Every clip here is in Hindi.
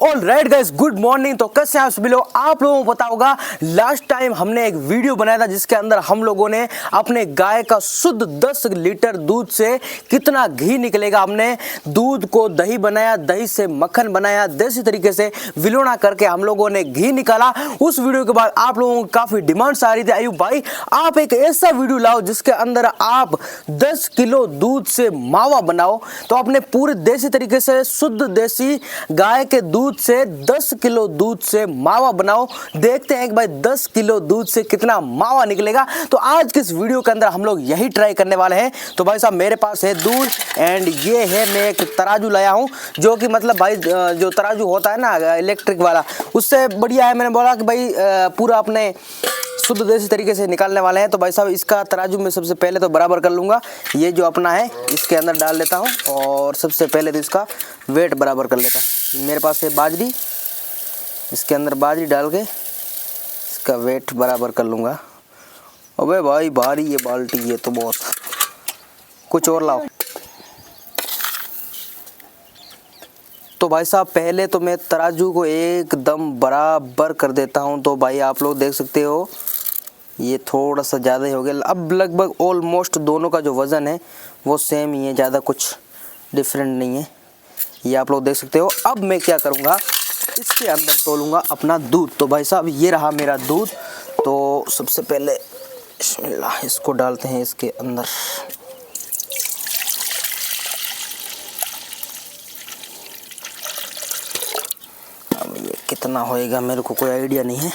All right guys, good morning. तो कैसे हैं आप सभी लोग? आप लोगों को पता होगा लास्ट टाइम हमने एक वीडियो बनाया था जिसके अंदर हम लोगों ने अपने गाय का शुद्ध 10 लीटर दूध से कितना घी निकलेगा, हमने दूध को दही बनाया, दही से मक्खन बनाया, देसी तरीके से विलोना करके हम लोगों ने घी निकाला। उस वीडियो के बाद आप लोगों को काफी डिमांड्स आ रही थी, अयूब भाई आप एक ऐसा वीडियो लाओ जिसके अंदर आप 10 किलो दूध से मावा बनाओ। तो आपने पूरे देसी तरीके से शुद्ध देसी गाय के दूध से 10 किलो दूध से मावा बनाओ। देखते हैं कि भाई 10 किलो दूध से कितना मावा निकलेगा। तो आज के इस वीडियो के अंदर हम लोग यही ट्राई करने वाले हैं। तो भाई साहब मेरे पास है दूध एंड ये है, मैं एक तराजू लाया हूं जो कि मतलब भाई जो तराजू होता है ना इलेक्ट्रिक वाला, उससे बढ़िया है। मैंने बोला कि भाई पूरा अपने शुद्ध देसी तरीके से निकालने वाले हैं। तो भाई साहब इसका तराजू में सबसे पहले तो बराबर कर लूँगा। ये जो अपना है इसके अंदर डाल लेता हूँ और सबसे पहले तो इसका वेट बराबर कर लेता हूँ। मेरे पास है बाजरी, इसके अंदर बाजरी डाल के इसका वेट बराबर कर लूँगा। अबे भाई भारी ये बाल्टी, ये तो बहुत, कुछ और लाओ। तो भाई साहब पहले तो मैं तराजू को एकदम बराबर कर देता हूँ। तो भाई आप लोग देख सकते हो ये थोड़ा सा ज़्यादा ही हो गया। अब लगभग ऑलमोस्ट दोनों का जो वज़न है वो सेम ही है, ज़्यादा कुछ डिफरेंट नहीं है, ये आप लोग देख सकते हो। अब मैं क्या करूँगा, इसके अंदर तोलूँगा अपना दूध। तो भाई साहब ये रहा मेरा दूध। तो सबसे पहले बिस्मिल्लाह इसको डालते हैं इसके अंदर। अब ये कितना होएगा मेरे को कोई आइडिया नहीं है।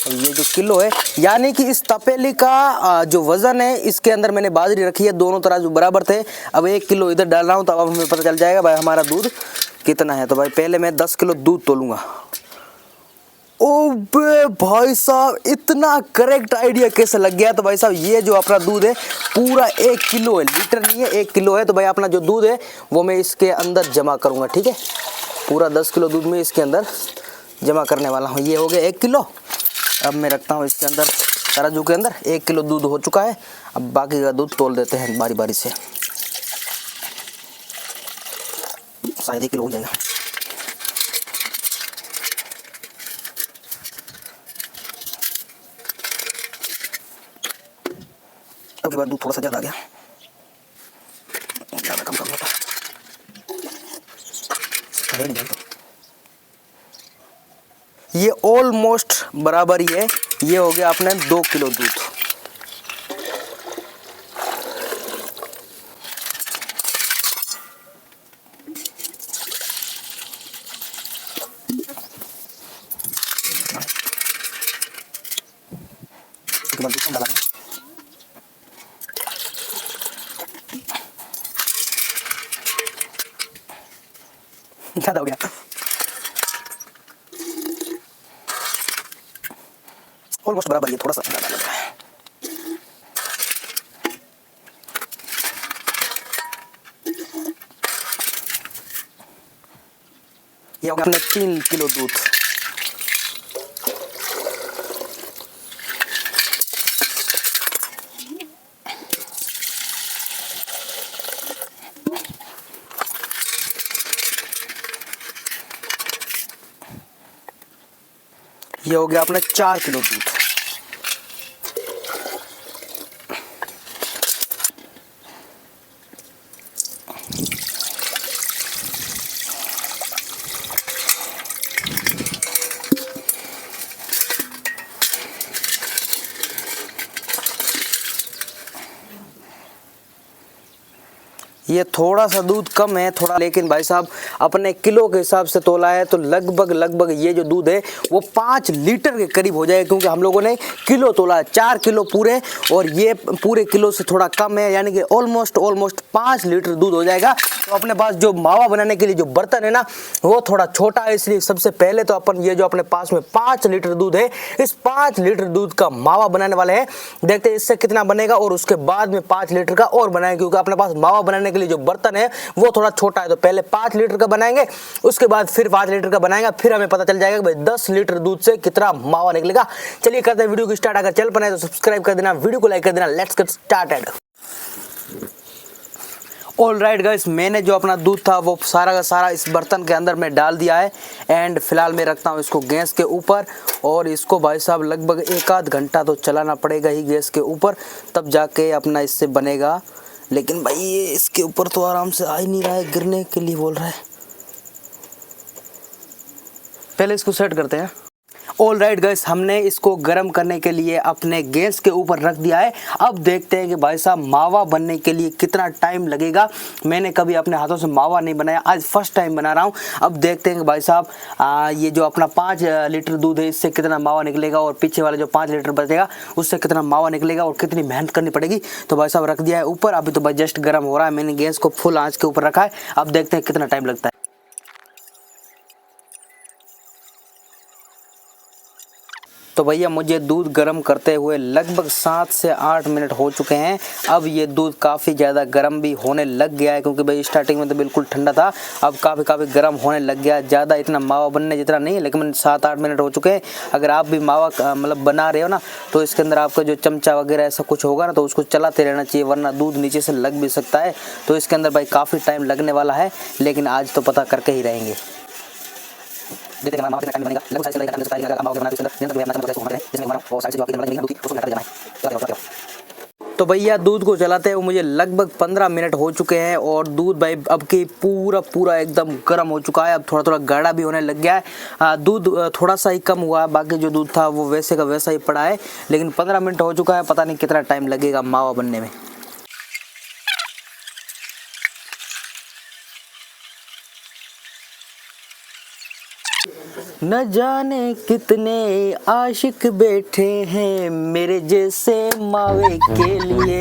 अब ये जो किलो है, यानी कि इस तपेली का जो वज़न है इसके अंदर मैंने बाजरी रखी है, दोनों तराजू बराबर थे। अब 1 किलो इधर डाल रहा हूँ तो अब हमें पता चल जाएगा भाई हमारा दूध कितना है। तो भाई पहले मैं 10 किलो दूध तोलूँगा। ओबे भाई साहब इतना करेक्ट आइडिया कैसे लग गया? तो भाई साहब ये जो अपना दूध है पूरा 1 किलो है, लीटर नहीं है 1 किलो है। तो भाई अपना जो दूध है वो मैं इसके अंदर जमा करूँगा, ठीक है। पूरा 10 किलो दूध में इसके अंदर जमा करने वाला हूँ। ये हो गया 1 किलो। अब मैं रखता हूँ इसके अंदर तराजू के अंदर। 1 किलो दूध हो चुका है। अब बाकी का दूध तोल देते हैं बारी बारी से, शायद 1 किलो हो जाएगा। अब के बाद दूध थोड़ा सा ज़्यादा आ गया, ज़्यादा कम कर लो तो ये ऑलमोस्ट बराबर ही है। ये हो गया अपने 2 किलो दूध। ज़्यादा हो गया। ऑलमोस्ट बराबर, ये थोड़ा सा ज़्यादा लग रहा है। ये हो गया अपने 3 किलो दूध। ये हो गया अपने 4 किलो दूध। ये थोड़ा सा दूध कम है थोड़ा, लेकिन भाई साहब अपने किलो के हिसाब से तोला है तो लगभग ये जो दूध है वो 5 लीटर के करीब हो जाएगा, क्योंकि हम लोगों ने किलो तोला है, 4 किलो पूरे और ये पूरे किलो से थोड़ा कम है, यानी कि ऑलमोस्ट 5 लीटर दूध हो जाएगा। तो अपने पास जो मावा बनाने के लिए जो बर्तन है ना वो थोड़ा छोटा है, इसलिए सबसे पहले तो अपन ये जो अपने पास में 5 लीटर दूध है, इस 5 लीटर दूध का मावा बनाने वाले हैं। देखते हैं इससे कितना बनेगा और उसके बाद में 5 लीटर का और बनाएंगे, क्योंकि अपने पास मावा बनाने के लिए जो बर्तन है वो थोड़ा छोटा है। तो पहले 5 लीटर का बनाएंगे, उसके बाद फिर 5 लीटर का बनाएंगे, फिर हमें पता चल जाएगा कि भाई 10 लीटर दूध से कितना मावा निकलेगा। चलिए करते हैं वीडियो को स्टार्ट। अगर चैनल पर नए तो सब्सक्राइब कर देना, वीडियो को लाइक कर देना। Let's get started. All right guys, मैंने जो अपना दूध था वो सारा का सारा इस बर्तन के अंदर में डाल दिया है एंड फिलहाल मैं रखता हूँ इसको गैस के ऊपर। और इसको भाई साहब लगभग 1 आध घंटा तो चलाना पड़ेगा ही गैस के ऊपर, तब जाके अपना इससे बनेगा। लेकिन भाई ये इसके ऊपर तो आराम से आ ही नहीं रहा है, गिरने के लिए बोल रहा है। पहले इसको सेट करते हैं। ऑल राइट गाइस, हमने इसको गर्म करने के लिए अपने गैस के ऊपर रख दिया है। अब देखते हैं कि भाई साहब मावा बनने के लिए कितना टाइम लगेगा। मैंने कभी अपने हाथों से मावा नहीं बनाया, आज फर्स्ट टाइम बना रहा हूँ। अब देखते हैं कि भाई साहब ये जो अपना 5 लीटर दूध है इससे कितना मावा निकलेगा और पीछे वाला जो 5 लीटर बचेगा उससे कितना मावा निकलेगा और कितनी मेहनत करनी पड़ेगी। तो भाई साहब रख दिया है ऊपर, अभी तो भाई जस्ट गर्म हो रहा है। मैंने गैस को फुल आँच के ऊपर रखा है। अब देखते हैं कितना टाइम लगता है। तो भैया मुझे दूध गर्म करते हुए लगभग 7 से 8 मिनट हो चुके हैं। अब ये दूध काफ़ी ज़्यादा गर्म भी होने लग गया है, क्योंकि भाई स्टार्टिंग में तो बिल्कुल ठंडा था, अब काफ़ी गर्म होने लग गया है। ज़्यादा इतना मावा बनने जितना नहीं है, लेकिन 7-8 मिनट हो चुके हैं। अगर आप भी मावा मतलब बना रहे हो ना, तो इसके अंदर आपका जो चमचा वगैरह ऐसा कुछ होगा ना, तो उसको चलाते रहना चाहिए, वरना दूध नीचे से लग भी सकता है। तो इसके अंदर भाई काफ़ी टाइम लगने वाला है, लेकिन आज तो पता करके ही रहेंगे। देखते हैं मावा कितना टाइम बनेगा। लगभग साइड से लेकर टाइम तक मावा बना के जिसमें अपना चमचा को जिसमें हमारा और साइड से जो आपकी बनेगी दूध उसको हटा देना है। तो भैया दूध को चलाते हुए मुझे लगभग 15 मिनट हो चुके हैं और दूध भाई अब की पूरा एकदम गर्म हो चुका है। अब थोड़ा गाढ़ा भी होने लग गया है। दूध थोड़ा सा ही कम हुआ है, बाकी जो दूध था वो वैसे का वैसा ही पड़ा है। लेकिन 15 मिनट हो चुका है, पता नहीं कितना टाइम लगेगा मावा बनने में। न जाने कितने आशिक बैठे हैं मेरे जैसे मावे के लिए,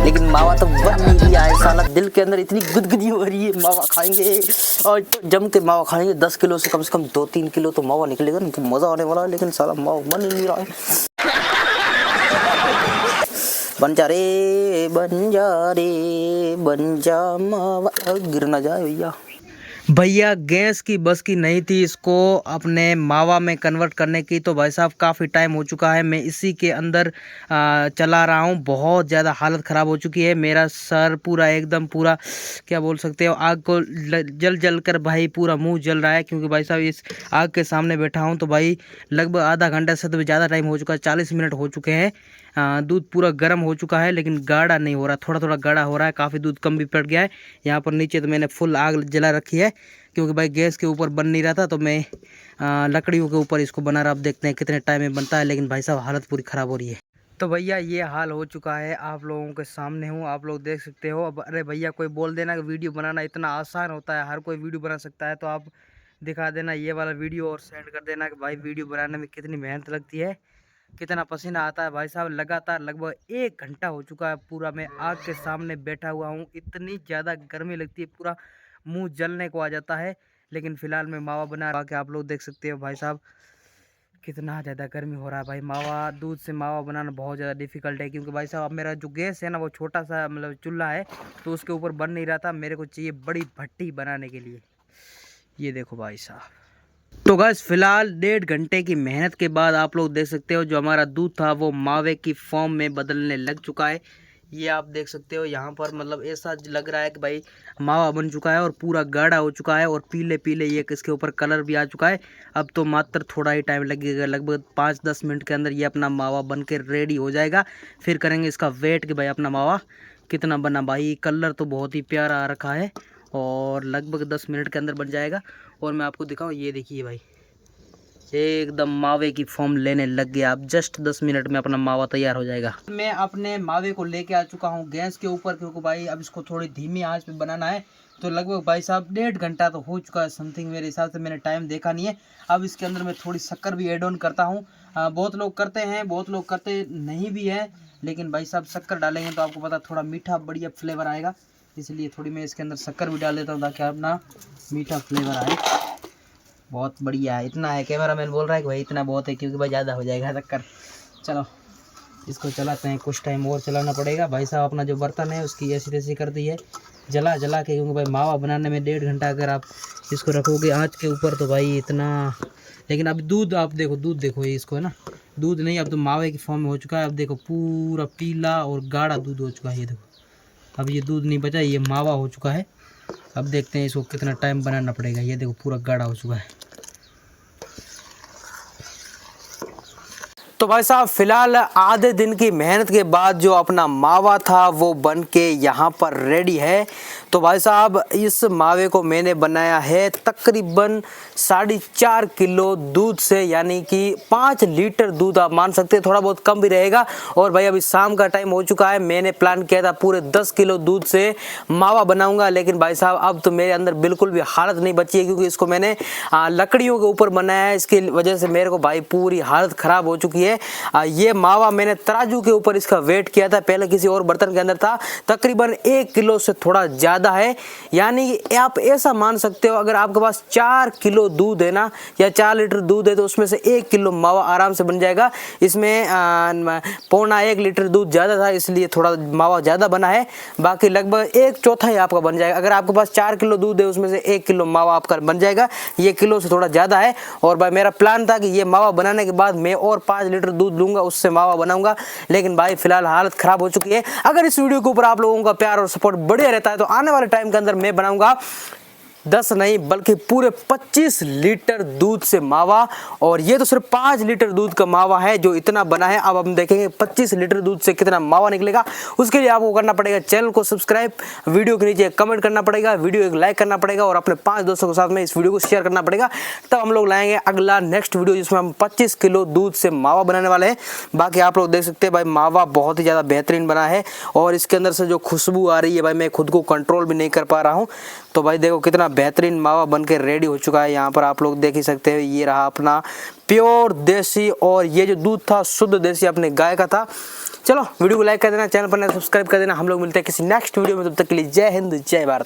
लेकिन मावा तो बन नहीं रहा है। साला दिल के अंदर इतनी गुदगुदी हो रही है, मावा खाएंगे और तो जम के मावा खाएंगे। 10 किलो से कम 2-3 किलो तो मावा निकलेगा ना, तो मज़ा आने वाला है। लेकिन साला मावा बन ही नहीं रहा है। बन जा रे बन जा मावा, गिर ना जाए भैया। भैया गैस की बस की नहीं थी इसको अपने मावा में कन्वर्ट करने की, तो भाई साहब काफ़ी टाइम हो चुका है। मैं इसी के अंदर चला रहा हूँ। बहुत ज़्यादा हालत ख़राब हो चुकी है। मेरा सर पूरा एकदम पूरा क्या बोल सकते हो, आग को जल कर भाई पूरा मुंह जल रहा है, क्योंकि भाई साहब इस आग के सामने बैठा हूँ। तो भाई लगभग आधा घंटा से तो ज़्यादा टाइम हो चुका है, 40 मिनट हो चुके हैं। दूध पूरा गर्म हो चुका है, लेकिन गाढ़ा नहीं हो रहा, थोड़ा गाढ़ा हो रहा है। काफ़ी दूध कम भी पड़ गया है। यहाँ पर नीचे तो मैंने फुल आग जला रखी है, क्योंकि भाई गैस के ऊपर बन नहीं रहा था, तो मैं लकड़ियों के ऊपर इसको बना रहा। अब देखते हैं कितने टाइम में बनता है, लेकिन भाई साहब हालत पूरी ख़राब हो रही है। तो भैया ये हाल हो चुका है, आप लोगों के सामने हूँ, आप लोग देख सकते हो। अब अरे भैया कोई बोल देना कि वीडियो बनाना इतना आसान होता है, हर कोई वीडियो बना सकता है, तो आप दिखा देना ये वाला वीडियो और सेंड कर देना कि भाई वीडियो बनाने में कितनी मेहनत लगती है, कितना पसीना आता है। भाई साहब लगातार लगभग 1 घंटा हो चुका है पूरा मैं आग के सामने बैठा हुआ हूँ। इतनी ज़्यादा गर्मी लगती है, पूरा मुंह जलने को आ जाता है। लेकिन फ़िलहाल मैं मावा बना रहा के आप लोग देख सकते हो भाई साहब कितना ज़्यादा गर्मी हो रहा है। भाई मावा दूध से मावा बनाना बहुत ज़्यादा डिफ़िकल्ट है, क्योंकि भाई साहब अब मेरा जो गैस है ना वो छोटा सा मतलब चूल्हा है, तो उसके ऊपर बन नहीं रहा था। मेरे को चाहिए बड़ी भट्टी बनाने के लिए। ये देखो भाई साहब। तो गाइस फिलहाल 1.5 घंटे की मेहनत के बाद आप लोग देख सकते हो जो हमारा दूध था वो मावे की फॉर्म में बदलने लग चुका है। ये आप देख सकते हो यहाँ पर, मतलब ऐसा लग रहा है कि भाई मावा बन चुका है और पूरा गाढ़ा हो चुका है और पीले ये इसके ऊपर कलर भी आ चुका है। अब तो मात्र थोड़ा ही टाइम लगेगा, लगभग 5-10 मिनट के अंदर ये अपना मावा बन के रेडी हो जाएगा। फिर करेंगे इसका वेट कि भाई अपना मावा कितना बना। भाई कलर तो बहुत ही प्यारा आ रखा है और लगभग 10 मिनट के अंदर बन जाएगा। और मैं आपको दिखाऊं, ये देखिए भाई एकदम मावे की फॉर्म लेने लग गया। अब जस्ट 10 मिनट में अपना मावा तैयार हो जाएगा। मैं अपने मावे को लेके आ चुका हूँ गैस के ऊपर, क्योंकि भाई अब इसको थोड़ी धीमी आंच पे बनाना है। तो लगभग भाई साहब 1.5 घंटा तो हो चुका है समथिंग, मेरे हिसाब से, मैंने टाइम देखा नहीं है। अब इसके अंदर मैं थोड़ी शक्कर भी ऐड ऑन करता हूँ। बहुत लोग करते हैं, बहुत लोग करते नहीं भी है, लेकिन भाई साहब शक्कर डालेंगे तो आपको पता थोड़ा मीठा बढ़िया फ्लेवर आएगा, इसलिए थोड़ी मैं इसके अंदर शक्कर भी डाल देता हूँ ताकि अपना मीठा फ्लेवर आए। बहुत बढ़िया है, इतना है। कैमरामैन बोल रहा है कि भाई इतना बहुत है, क्योंकि भाई ज़्यादा हो जाएगा शक्कर। चलो इसको चलाते हैं, कुछ टाइम और चलाना पड़ेगा। भाई साहब अपना जो बर्तन है उसकी ऐसी तैसी कर दी है जला के, क्योंकि भाई मावा बनाने में 1.5 घंटा अगर आप इसको रखोगे आँच के ऊपर तो भाई इतना। लेकिन अब दूध आप देखो, दूध देखो, ये इसको है ना, दूध नहीं अब तो मावे की फॉर्म में हो चुका है। अब देखो पूरा पीला और गाढ़ा दूध हो चुका है, ये देखो अब ये दूध नहीं बचा, ये मावा हो चुका है। अब देखते हैं इसको कितना टाइम बनाना पड़ेगा। ये देखो पूरा गाढ़ा हो चुका है। तो भाई साहब फिलहाल आधे दिन की मेहनत के बाद जो अपना मावा था वो बन के यहाँ पर रेडी है। तो भाई साहब इस मावे को मैंने बनाया है तकरीबन 4.5 किलो दूध से, यानी कि 5 लीटर दूध आप मान सकते हैं, थोड़ा बहुत कम भी रहेगा। और भाई अभी शाम का टाइम हो चुका है। मैंने प्लान किया था पूरे 10 किलो दूध से मावा बनाऊंगा, लेकिन भाई साहब अब तो मेरे अंदर बिल्कुल भी हालत नहीं बची है, क्योंकि इसको मैंने लकड़ियों के ऊपर बनाया है। इसकी वजह से मेरे को भाई पूरी हालत खराब हो चुकी है। ये मावा मैंने तराजू के ऊपर इसका वेट किया था, पहले किसी और बर्तन के अंदर था, तकरीबन 1 किलो से थोड़ा ज्यादा है। यानी कि आप ऐसा मान सकते हो अगर आपके पास 4 किलो दूध है ना, या 4 लीटर दूध है, तो उसमें से 1 किलो मावा आराम से बन जाएगा। इसमें 1.25 लीटर दूध ज्यादा था, इसलिए थोड़ा मावा ज्यादा बना है। बाकी लगभग 1/4 आपका बन जाएगा। अगर आपके पास 4 किलो दूध है, उसमें से 1 किलो मावा आपका बन जाएगा। ये किलो से थोड़ा ज्यादा है। और भाई मेरा प्लान था कि ये मावा बनाने के बाद मैं और 5 लीटर दूध लूंगा, उससे मावा बनाऊंगा, लेकिन भाई फिलहाल हालत खराब हो चुकी है। अगर इस वीडियो के ऊपर आप लोगों का प्यार और सपोर्ट बढ़िया रहता है तो आने वाले टाइम के अंदर मैं बनाऊंगा 10 नहीं बल्कि पूरे 25 लीटर दूध से मावा। और ये तो सिर्फ 5 लीटर दूध का मावा है जो इतना बना है। अब हम देखेंगे 25 लीटर दूध से कितना मावा निकलेगा। उसके लिए आपको करना पड़ेगा चैनल को सब्सक्राइब, वीडियो के नीचे कमेंट करना पड़ेगा, वीडियो एक लाइक करना पड़ेगा और अपने 5 दोस्तों के साथ में इस वीडियो को शेयर करना पड़ेगा। तब हम लोग लाएंगे अगला नेक्स्ट वीडियो जिसमें हम 25 किलो दूध से मावा बनाने वाले हैं। बाकी आप लोग देख सकते हैं भाई मावा बहुत ही ज़्यादा बेहतरीन बना है और इसके अंदर से जो खुशबू आ रही है भाई मैं खुद को कंट्रोल भी नहीं कर पा रहा हूँ। तो भाई देखो कितना बेहतरीन मावा बनके रेडी हो चुका है। यहाँ पर आप लोग देख ही सकते हैं, ये रहा अपना प्योर देसी, और ये जो दूध था शुद्ध देसी अपने गाय का था। चलो वीडियो को लाइक कर देना, चैनल पर सब्सक्राइब कर देना। हम लोग मिलते हैं किसी नेक्स्ट वीडियो में, तब तक के लिए जय हिंद जय भारत।